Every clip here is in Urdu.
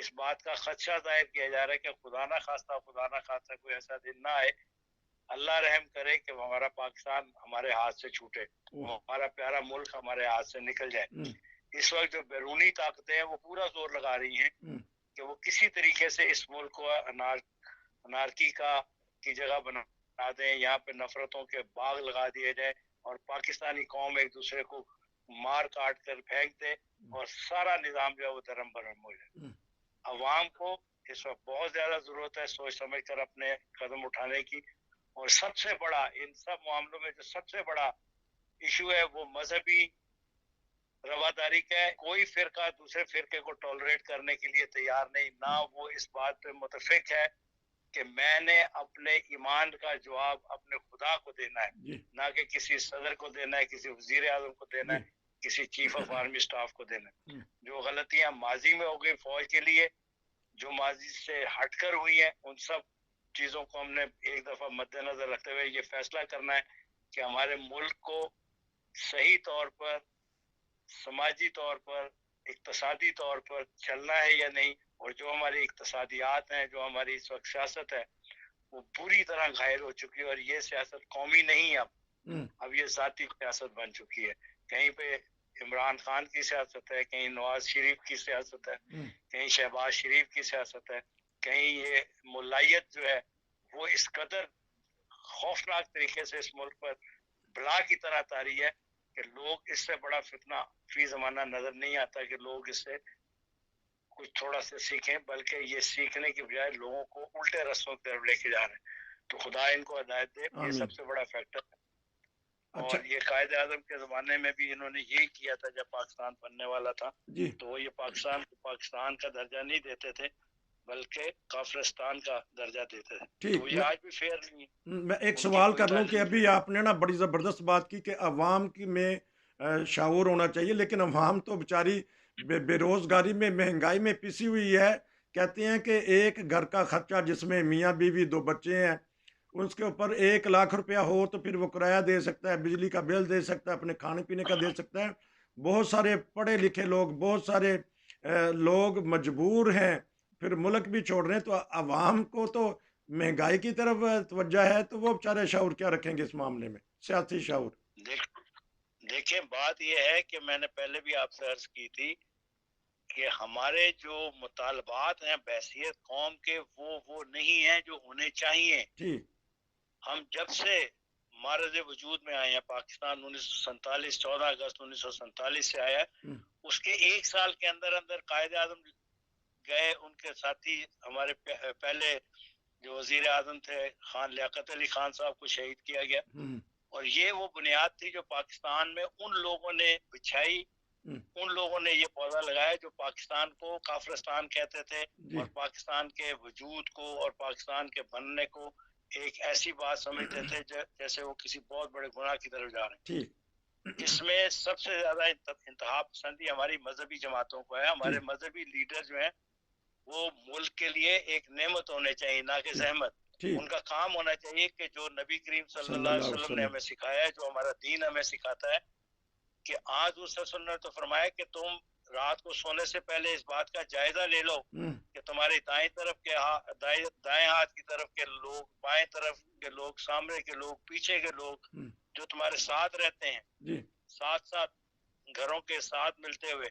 اس بات کا خدشہ ظاہر کیا جا رہا ہے کہ خدا نہ خواستہ کوئی ایسا دن نہ آئے، اللہ رحم کرے کہ وہ ہمارا پاکستان ہمارے ہاتھ سے چھوٹے، ہمارا پیارا ملک ہمارے ہاتھ سے نکل جائے۔ اس وقت جو بیرونی طاقتیں ہیں وہ پورا زور لگا رہی ہیں کہ وہ کسی طریقے سے اس ملک کو انارکی کی جگہ بنا دیں، یہاں پہ نفرتوں کے باغ لگا دیے جائے اور پاکستانی قوم ایک دوسرے کو مار کاٹ کر پھینک دے اور سارا نظام جو ہے وہ درم برہم ہو جائے۔ عوام کو اس وقت بہت زیادہ ضرورت ہے سوچ سمجھ کر اپنے قدم اٹھانے کی، اور سب سے بڑا ان سب معاملوں میں جو سب سے بڑا ایشو ہے وہ مذہبی رواداری کا ہے۔ کوئی فرقہ دوسرے فرقے کو ٹالریٹ کرنے کے لیے تیار نہیں، نہ وہ اس بات پہ متفق ہے کہ میں نے اپنے ایمان کا جواب اپنے خدا کو دینا ہے، نہ کہ کسی صدر کو دینا ہے، کسی وزیر اعظم کو دینا ہے، کسی چیف آف آرمی اسٹاف کو دینا ہے۔ جو غلطیاں ماضی میں ہو گئی فوج کے لیے، جو ماضی سے ہٹ کر ہوئی ہیں، ان سب چیزوں کو ہم نے ایک دفعہ مد نظر رکھتے ہوئے یہ فیصلہ کرنا ہے کہ ہمارے ملک کو صحیح طور پر، سماجی طور پر، اقتصادی طور پر چلنا ہے یا نہیں، اور جو ہماری اقتصادیات ہیں، جو ہماری اس وقت سیاست ہے، وہ پوری طرح غائب ہو چکی ہے، اور یہ سیاست قومی نہیں اب یہ ذاتی سیاست بن چکی ہے۔ کہیں پہ عمران خان کی سیاست ہے، کہیں نواز شریف کی سیاست ہے، کہیں شہباز شریف کی سیاست ہے، کہیں یہ ملائیت جو ہے وہ اس قدر خوفناک طریقے سے اس ملک پر بلا کی طرح طاری ہے کہ لوگ اس سے بڑا فتنہ فی زمانہ نظر نہیں آتا کہ لوگ اس سے کچھ تھوڑا سا سیکھیں، بلکہ یہ سیکھنے کی بجائے لوگوں کو الٹے رستوں کی طرف لے کے جا رہے ہیں۔ تو خدا ان کو ہدایت دے، یہ سب سے بڑا فیکٹر ہے۔ اور یہ قائد اعظم کے زمانے میں بھی انہوں نے یہی کیا تھا، جب پاکستان بننے والا تھا تو وہ یہ پاکستان کا درجہ نہیں دیتے تھے بلکہ کافرستان کا درجہ دیتے تھے۔ تو یہ آج بھی فیئر نہیں ہے۔ میں ایک سوال کر لوں کہ ابھی آپ نے نا بڑی زبردست بات کی کہ عوام کی میں شعور ہونا چاہیے، لیکن عوام تو بیچاری بے روزگاری میں، مہنگائی میں پسی ہوئی ہے۔ کہتے ہیں کہ ایک گھر کا خرچہ جس میں میاں بیوی 2 بچے ہیں، اس کے اوپر 1 لاکھ روپیہ ہو تو پھر وہ کرایہ دے سکتا ہے، بجلی کا بل دے سکتا ہے، اپنے کھانے پینے کا دے سکتا ہے۔ بہت سارے پڑھے لکھے لوگ، بہت سارے لوگ مجبور ہیں، پھر ملک بھی چھوڑ رہے ہیں۔ تو عوام کو تو مہنگائی کی طرف توجہ ہے، تو وہ بیچارے شعور کیا رکھیں گے اس معاملے میں، سیاسی شعور؟ دیکھیں بات یہ ہے کہ میں نے پہلے بھی آپ سے عرض کی تھی کہ ہمارے جو مطالبات ہیں بحیثیت قوم کے وہ نہیں ہیں جو ہونے چاہیے۔ ہم جب سے معرض وجود میں آئے ہیں، پاکستان 1947 14 اگست 1947 سے آیا، اس کے 1 سال کے اندر قائد اعظم گئے، ان کے ساتھی ہمارے پہلے جو وزیر اعظم تھے خان لیاقت علی خان صاحب کو شہید کیا گیا، اور یہ وہ بنیاد تھی جو پاکستان میں ان لوگوں نے بچھائی، ان لوگوں نے یہ پودا لگایا جو پاکستان کو کافرستان کہتے تھے، اور پاکستان کے وجود کو اور پاکستان کے بننے کو ایک ایسی بات سمجھتے تھے جیسے وہ کسی بہت بڑے گناہ کی طرف جا رہے ہیں۔ اس میں سب سے زیادہ انتہا پسندی ہماری مذہبی جماعتوں کو ہے۔ ہمارے مذہبی لیڈر جو ہیں وہ ملک کے لیے ایک نعمت ہونے چاہیے، نہ کہ زحمت۔ ان کا کام ہونا چاہیے کہ جو نبی کریم صلی اللہ علیہ وسلم نے ہمیں سکھایا ہے، جو ہمارا دین ہمیں سکھاتا ہے، کہ آج اس رسول نے تو فرمایا کہ تم رات کو سونے سے پہلے اس بات کا جائزہ لے لو کہ تمہاری دائیں طرف کے دائیں ہاتھ کی طرف کے لوگ، بائیں طرف کے لوگ، سامنے کے لوگ، پیچھے کے لوگ جو تمہارے ساتھ رہتے ہیں، ساتھ گھروں کے ساتھ ملتے ہوئے،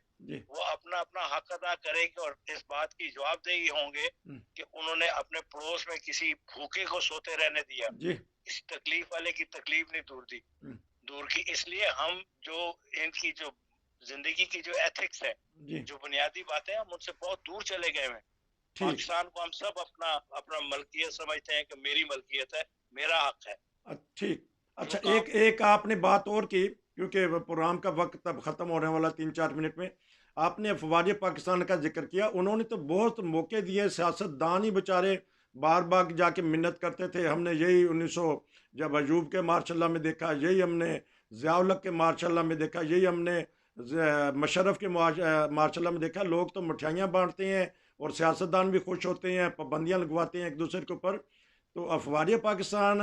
وہ اپنا اپنا حق ادا کریں گے اور اس بات کی جواب دہی ہوں گے کہ انہوں نے اپنے پڑوس میں کسی بھوکے کو سوتے رہنے دیا، کسی تکلیف والے کی تکلیف نہیں دور کی۔ اس لیے ہم جو ان کی جو زندگی کی جو ایتھکس ہے، جو بنیادی باتیں، ہم ان سے بہت دور چلے گئے ہیں۔ پاکستان کو ہم سب اپنا ملکیت سمجھتے ہیں کہ میری ملکیت ہے، میرا حق ہے۔ ٹھیک، اچھا، ایک آپ نے بات اور کی، کیونکہ پروگرام کا وقت اب ختم ہونے والا 3-4 منٹ میں۔ آپ نے افواج پاکستان کا ذکر کیا، انہوں نے تو بہت موقع دیے، سیاست دان ہی بیچارے بار بار جا کے منت کرتے تھے۔ ہم نے یہی 1900 جب ایوب کے مارشاء اللہ میں دیکھا، یہی ہم نے ضیاء الحق کے مارشاء اللہ میں دیکھا، یہی ہم نے مشرف کے مارشاء اللہ میں دیکھا۔ لوگ تو مٹھائیاں بانٹتے ہیں اور سیاستدان بھی خوش ہوتے ہیں، پابندیاں لگواتے ہیں ایک دوسرے کے اوپر۔ تو افواج پاکستان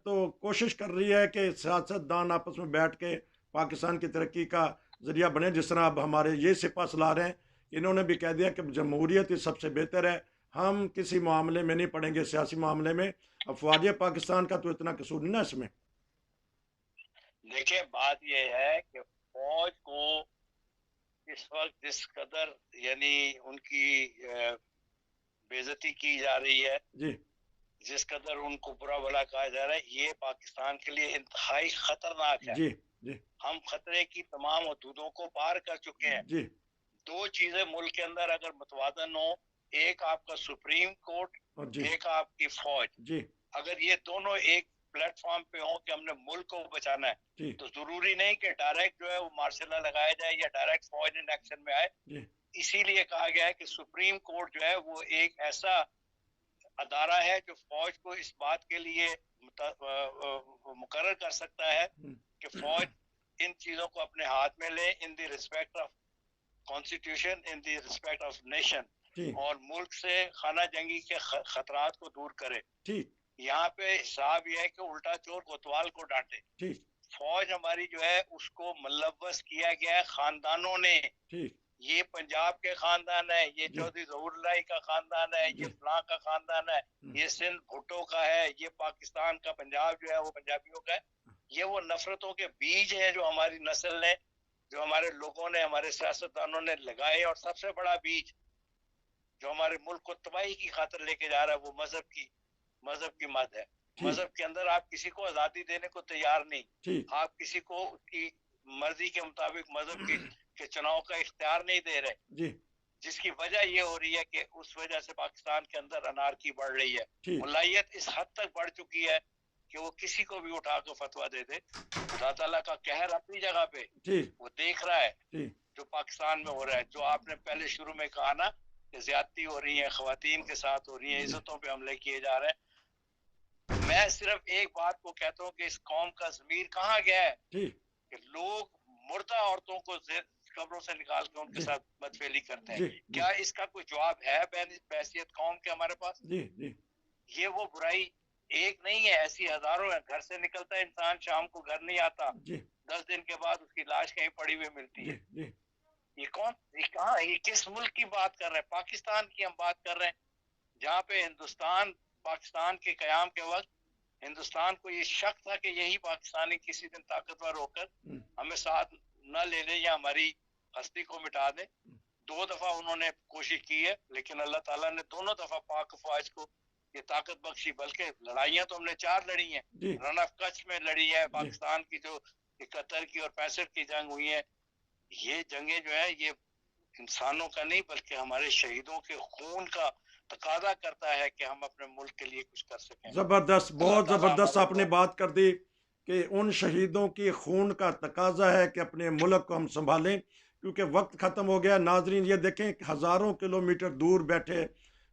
تو کوشش کر رہی ہے کہ سیاستدان آپس میں بیٹھ کے پاکستان کی ترقی کا ذریعہ بنے، جس طرح اب ہمارے یہ سپہ سالار ہیں انہوں نے بھی کہہ دیا کہ جمہوریت ہی سب سے بہتر ہے، ہم کسی معاملے میں نہیں پڑیں گے، سیاسی معاملے میں۔ افواج پاکستان کا تو اتنا قصور نہیں نا اس میں۔ دیکھیں بات یہ ہے کہ فوج کو اس وقت جس قدر یعنی ان کی بے عزتی کی جا رہی ہے، جی جس قدر ان کو برا بھلا کہا جا رہا ہے، یہ پاکستان کے لیے انتہائی خطرناک ہے۔ جی جی ہم خطرے کی تمام حدودوں کو پار کر چکے ہیں۔ جی دو چیزیں ملک کے اندر اگر متوازن ہو، ایک آپ کا سپریم کورٹ، جی ایک آپ کی فوج، جی اگر یہ دونوں ایک پلیٹ فارم پہ ہوں کہ ہم نے ملک کو بچانا ہے، جی تو ضروری نہیں کہ ڈائریکٹ جو ہے وہ مارشل لا لگایا جائے یا ڈائریکٹ فوج ان ایکشن میں آئے۔ جی اسی لیے کہا گیا ہے کہ سپریم کورٹ جو ہے وہ ایک ایسا ادارہ ہے جو فوج کو اس بات کے لیے مقرر کر سکتا ہے کہ فوج ان چیزوں کو اپنے ہاتھ میں لے، in the respect of constitution, in the respect of nation, ٹھیک اور ملک سے خانہ جنگی کے خطرات کو دور کرے۔ ٹھیک یہاں پہ حساب یہ ہے کہ الٹا چور کوتوال کو ڈانٹے۔ ٹھیک فوج ہماری جو ہے اس کو ملوث کیا گیا ہے خاندانوں نے، ٹھیک یہ پنجاب کے خاندان ہے، یہ جی چودھری ظہور اللہ کا خاندان ہے، جی یہ فلاں کا خاندان ہے، یہ سندھ بھٹو کا ہے، یہ پاکستان کا پنجاب جو ہے وہ پنجابیوں کا ہے۔ یہ وہ نفرتوں کے بیج ہیں جو ہماری نسل نے، جو ہمارے لوگوں نے، ہمارے سیاستدانوں نے لگائے، اور سب سے بڑا بیج جو ہمارے ملک کو تباہی کی خاطر لے کے جا رہا ہے وہ مذہب کی مد ہے۔ ٹھیک مذہب کے اندر آپ کسی کو آزادی دینے کو تیار نہیں، ٹھیک آپ کسی کو اس کی مرضی کے مطابق مذہب کے چناؤ کا اختیار نہیں دے رہے، جی جس کی وجہ یہ ہو رہی ہے کہ اس وجہ سے پاکستان کے اندر انارکی بڑھ رہی ہے، ٹھیک ملائیت اس حد تک بڑھ چکی ہے کہ وہ کسی کو بھی اٹھا کے فتویٰ دے دے۔ خدا تعالیٰ کا قہر اپنی جگہ پہ ٹھیک وہ دیکھ رہا ہے ٹھیک جو پاکستان میں ہو رہا ہے، جو آپ نے پہلے شروع میں کہا نا کہ زیادتی ہو رہی ہے، خواتین کے ساتھ ہو رہی ہیں، عزتوں پہ حملے کیے جا رہے ہیں۔ میں صرف ایک بات کو کہتا ہوں کہ اس قوم کا ضمیر کہاں گیا ہے ٹھیک کہ لوگ مردہ عورتوں کو قبروں سے نکال کے ان کے جی ساتھ بدفعلی کرتے ہیں۔ جی جی کیا اس کا کوئی جواب ہے بحیثیت قوم کے ہمارے پاس؟ جی جی یہ وہ برائی ایک نہیں ہے، ایسی ہزاروں ہیں۔ گھر سے نکلتا ہے انسان، شام کو گھر نہیں آتا، جی 10 دن کے بعد اس کی لاش کہیں پڑی ہوئی ملتی جی ہے۔ جی یہ کون، یہ کہاں، یہ کس ملک کی بات کر رہے ہیں؟ پاکستان کی ہم بات کر رہے ہیں، جہاں پہ ہندوستان، پاکستان کے قیام کے وقت ہندوستان کو یہ شک تھا کہ یہی پاکستانی کسی دن طاقتور ہو کر ہمیں ساتھ نہ لے لے یا ہماری ہستی کو مٹا دے۔ 2 دفعہ انہوں نے کوشش کی ہے، لیکن اللہ تعالیٰ نے دونوں دفعہ پاک افواج کو یہ طاقت بخشی، بلکہ لڑائیاں تو ہم نے 4 لڑی ہیں۔ جی رن آف کچھ میں لڑی ہے، جی پاکستان کی جو 71 کی اور 65 کی جنگ ہوئی ہے۔ یہ جنگیں جو ہے یہ انسانوں کا نہیں بلکہ ہمارے شہیدوں کے خون کا تقاضا کرتا ہے کہ ہم اپنے ملک کے لیے کچھ کر سکیں۔ زبردست، اللہ بہت تعالیٰ زبردست ہمارے آپ نے بات کر دی کہ ان شہیدوں کی خون کا تقاضا ہے کہ اپنے ملک کو ہم سنبھالیں، کیونکہ وقت ختم ہو گیا۔ ناظرین یہ دیکھیں کہ ہزاروں کلومیٹر دور بیٹھے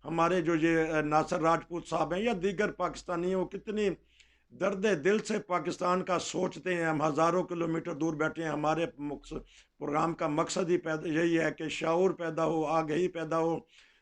ہمارے جو یہ ناصر راجپوت صاحب ہیں یا دیگر پاکستانی ہیں، وہ کتنی درد دل سے پاکستان کا سوچتے ہیں۔ ہم ہزاروں کلومیٹر دور بیٹھے ہیں۔ ہمارے پروگرام کا مقصد ہی یہی ہے کہ شعور پیدا ہو، آگہی پیدا ہو۔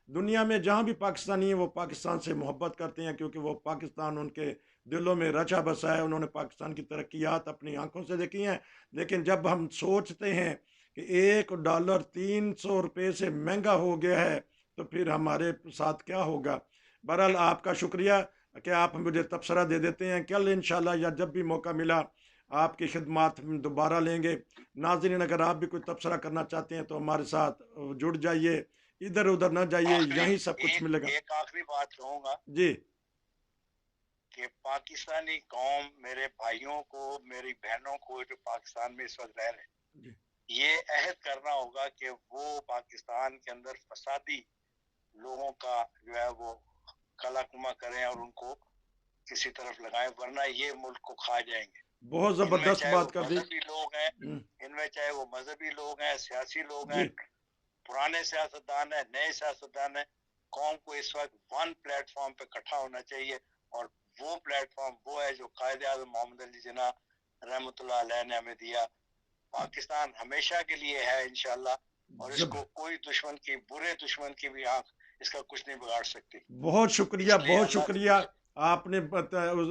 دنیا میں جہاں بھی پاکستانی ہیں وہ پاکستان سے محبت کرتے ہیں، کیونکہ وہ پاکستان ان کے دلوں میں رچا بسا ہے۔ انہوں نے پاکستان کی ترقیات اپنی آنکھوں سے دیکھی ہیں، لیکن جب ہم سوچتے ہیں کہ $1 300 سے مہنگا ہو گیا ہے تو پھر ہمارے ساتھ کیا ہوگا۔ بہرحال آپ کا شکریہ کہ آپ مجھے تبصرہ دے دیتے ہیں۔ کل انشاءاللہ یا جب بھی موقع ملا آپ کی خدمات دوبارہ لیں گے۔ ناظرین اگر آپ بھی کوئی تبصرہ کرنا چاہتے ہیں تو ہمارے ساتھ جڑ جائیے، ادھر ادھر نہ جائیے، یہیں سب کچھ ملے گا۔ ایک آخری بات کہوں گا جی کہ پاکستانی قوم، میرے بھائیوں کو، میری بہنوں کو جو پاکستان میں اس وقت رہ رہے ہیں، جی یہ عہد کرنا ہوگا کہ وہ پاکستان کے اندر فسادی لوگوں کا جو ہے وہ کلا کما کریں اور ان کو کسی طرف لگائیں، ورنہ یہ ملک کو کھا جائیں گے۔ بہت ان میں زبردست چاہے وہ بات کر دی۔ مذہبی لوگ ہیں، ان میں چاہے وہ مذہبی لوگ ہیں، سیاسی لوگ ہیں، جی پرانے سیاستدان ہیں، نئے سیاستدان ہیں، قوم کو اس وقت ون پلیٹ فارم پہ اکٹھا ہونا چاہیے، اور وہ پلیٹ فارم وہ ہے جو قائد اعظم محمد علی جناح رحمۃ اللہ علیہ نے ہمیں دیا۔ پاکستان ہمیشہ کے لیے ہے انشاءاللہ، اور اس کو کوئی دشمن کی، برے دشمن کی بھی آنکھ اس کا کچھ نہیں بگاڑ سکتی۔ بہت شکریہ، اس لیے بہت اللہ شکریہ۔ آپ نے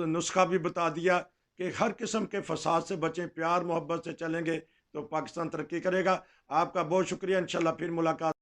نسخہ بھی بتا دیا کہ ہر قسم کے فساد سے بچیں، پیار محبت سے چلیں گے تو پاکستان ترقی کرے گا۔ آپ کا بہت شکریہ، انشاءاللہ پھر ملاقات۔